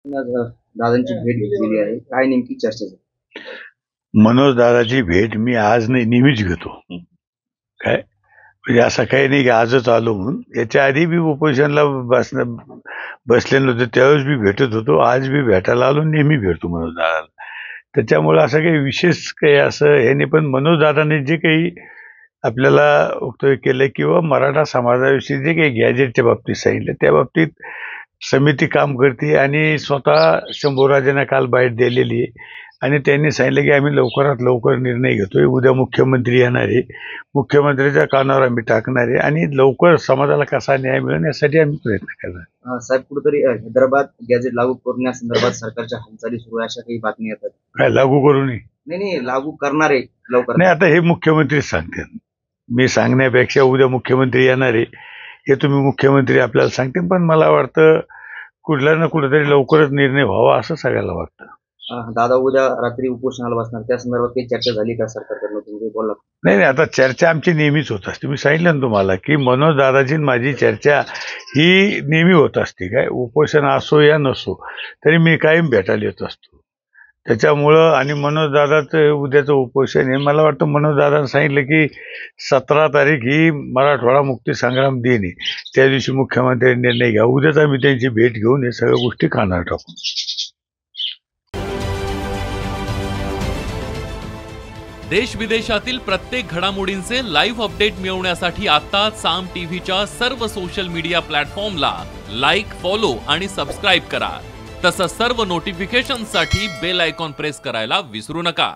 आज दादांची भेट घेतलेली आहे. काय नेमकी चर्चा झाली? मनोज दादाची भेट मी आज नाही, नेहमीच घेतो. काय म्हणजे असं काही नाही की आजच आलो म्हणून. याच्या आधी मी उपोषणला बसलेलो होतो, त्यावेळेस मी भेटत होतो. आज मी भेटायला आलो, नेहमी भेटतो मनोज दादाला. त्याच्यामुळे असं काही विशेष काही असं हे नाही. पण मनोज दादाने जे काही आपल्याला वक्तव्य केलं किंवा मराठा समाजाविषयी जे काही गॅजेटच्या बाबतीत सांगितलं, त्या बाबतीत समिती काम करते आणि स्वतः शंभूराजांना काल बाईट दिलेली आहे आणि त्यांनी सांगितलं की आम्ही लवकरात लवकर निर्णय घेतोय. उद्या मुख्यमंत्री येणार आहे, मुख्यमंत्र्याच्या कानावर आम्ही टाकणार आहे आणि लवकर समाजाला कसा न्याय मिळेल यासाठी आम्ही प्रयत्न करणार. साहेब, कुठेतरी हैदराबाद गॅजेट लागू करण्यासंदर्भात सरकारच्या हालचाली सुरू आहे, अशा काही बातमी येतात. काय लागू करू नये? नाही, लागू करणार आहे लवकर. नाही, आता हे मुख्यमंत्रीच सांगतात. मी सांगण्यापेक्षा उद्या मुख्यमंत्री येणार आहे हे तुम्ही मुख्यमंत्री आपल्याला सांगते. पण मला वाटतं कुठला ना कुठेतरी लवकरच निर्णय व्हावा असं सगळ्याला वाटतं. दादा उद्या रात्री उपोषणाला बसणार, त्या संदर्भात काही चर्चा झाली का सरकारकडनं? तुम्ही बोला. नाही, आता चर्चा आमची नेहमीच होत असते. मी सांगितलं ना तुम्हाला की मनोज दादाची माझी चर्चा ही नेहमी होत असते. काय उपोषण असो या नसो तरी मी कायम भेटायला येत असतो. त्याच्यामुळं आणि मनोज दादाचं उद्याचं उपोषण आहे. मला वाटतं मनोज दादानं सांगितलं की 17 तारीख ही मराठवाडा मुक्ती संग्राम दिन आहे, त्या दिवशी मुख्यमंत्र्यांनी निर्णय घ्या. उद्याच आम्ही त्यांची भेट घेऊन हे सगळ्या गोष्टी कानावर टाकू. देश विदेशातील प्रत्येक घडामोडींचे लाईव्ह अपडेट मिळवण्यासाठी आता साम टीव्हीच्या सर्व सोशल मीडिया प्लॅटफॉर्मला लाईक, फॉलो आणि सबस्क्राईब करा. तसंच सर्व नोटिफिकेशनसाठी बेल आयकॉन प्रेस करायला विसरू नका.